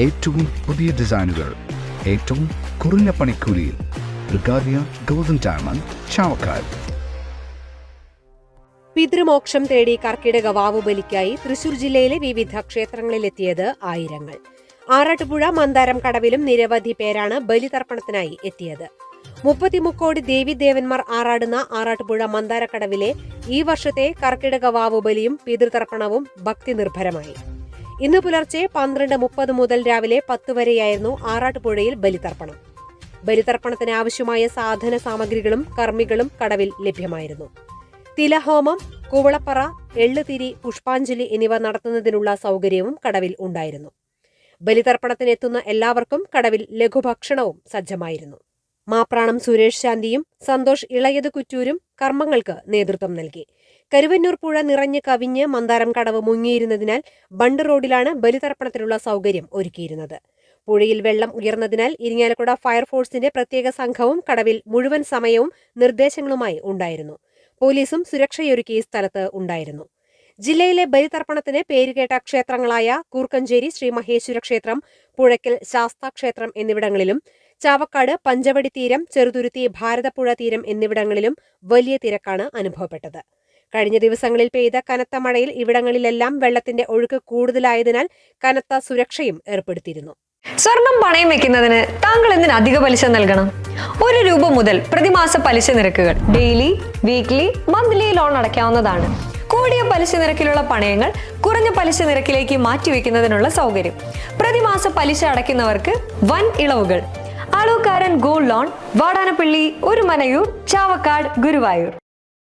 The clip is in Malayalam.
ഏറ്റവും പുതിയ ഡിസൈനുകൾ ഏറ്റവും കുറഞ്ഞ പണിക്കൂലിയിൽ ബ്രിഗാദിയ ഗോൾഡൻ ഡയമണ്ട് ചാവക്കാട്. പിതൃമോക്ഷം തേടി കർക്കിടക വാവുബലിക്കായി തൃശൂർ ജില്ലയിലെ വിവിധ ക്ഷേത്രങ്ങളിലെത്തിയത് ആയിരങ്ങൾ. ആറാട്ടുപുഴ മന്ദാരം കടവിലും നിരവധി പേരാണ് ബലിതർപ്പണത്തിനായി എത്തിയത്. 33 ദേവീദേവന്മാർ ആറാടുന്ന ആറാട്ടുപുഴ മന്ദാരക്കടവിലെ ഈ വർഷത്തെ കർക്കിടക വാവുബലിയും പിതൃതർപ്പണവും ഭക്തി നിർഭരമായി. ഇന്ന് പുലർച്ചെ 12:30 മുതൽ രാവിലെ 10 വരെയായിരുന്നു ആറാട്ടുപുഴയിൽ ബലിതർപ്പണം. ബലിതർപ്പണത്തിന് ആവശ്യമായ സാധന സാമഗ്രികളും കർമ്മികളും കടവിൽ ലഭ്യമായിരുന്നു. തിലഹോമം, കുവളപ്പറ, എള്ളുതിരി, പുഷ്പാഞ്ജലി എന്നിവ നടത്തുന്നതിനുള്ള സൗകര്യവും കടവിൽ ഉണ്ടായിരുന്നു. ബലിതർപ്പണത്തിനെത്തുന്ന എല്ലാവർക്കും കടവിൽ ലഘുഭക്ഷണവും സജ്ജമായിരുന്നു. മാപ്രാണം സുരേഷ് ശാന്തിയും സന്തോഷ് ഇളയത് കുറ്റൂരും കർമ്മങ്ങൾക്ക് നേതൃത്വം നൽകി. കരുവന്നൂർ പുഴ നിറഞ്ഞ് കവിഞ്ഞ് മന്ദാരം കടവ് മുങ്ങിയിരുന്നതിനാൽ ബണ്ട് റോഡിലാണ് ബലിതർപ്പണത്തിനുള്ള സൗകര്യം ഒരുക്കിയിരുന്നത്. പുഴയിൽ വെള്ളം ഉയർന്നതിനാൽ ഇരിങ്ങാലക്കുട ഫയർഫോഴ്സിന്റെ പ്രത്യേക സംഘവും കടവിൽ മുഴുവൻ സമയവും നിർദ്ദേശങ്ങളുമായി ഉണ്ടായിരുന്നു. പോലീസും സുരക്ഷയൊരുക്കി സ്ഥലത്ത് ഉണ്ടായിരുന്നു. ജില്ലയിലെ ബലിതർപ്പണത്തിന് പേരുകേട്ട ക്ഷേത്രങ്ങളായ കൂർക്കഞ്ചേരി ശ്രീ മഹേശ്വര ക്ഷേത്രം, പുഴയ്ക്കൽ ശാസ്താ ക്ഷേത്രം എന്നിവിടങ്ങളിലും ചാവക്കാട് പഞ്ചവടി തീരം, ചെറുതുരുത്തി ഭാരതപ്പുഴ തീരം എന്നിവിടങ്ങളിലും വലിയ തിരക്കാണ് അനുഭവപ്പെട്ടത്. കഴിഞ്ഞ ദിവസങ്ങളിൽ പെയ്ത കനത്ത മഴയിൽ ഇവിടങ്ങളിലെല്ലാം വെള്ളത്തിന്റെ ഒഴുക്ക് കൂടുതലായതിനാൽ കനത്ത സുരക്ഷയും ഏർപ്പെടുത്തിയിരുന്നു. സ്വർണം പണയം വെക്കുന്നതിന് താങ്കൾ എന്തിന് അധിക പലിശ നൽകണം? 1 രൂപ മുതൽ പ്രതിമാസ പലിശ നിരക്കുകൾ ഡെയിലി, വീക്ക്ലി, മന്ത്ലി ലോൺ അടയ്ക്കാവുന്നതാണ്. കൂടിയ പലിശ നിരക്കിലുള്ള പണയങ്ങൾ കുറഞ്ഞ പലിശ നിരക്കിലേക്ക് മാറ്റിവെക്കുന്നതിനുള്ള സൗകര്യം. പ്രതിമാസ പലിശ അടയ്ക്കുന്നവർക്ക് വൻ ഇളവുകൾ. Alukkaran gold loan, Vadanappally, Orumanayur, Chavakkad, Guruvayur.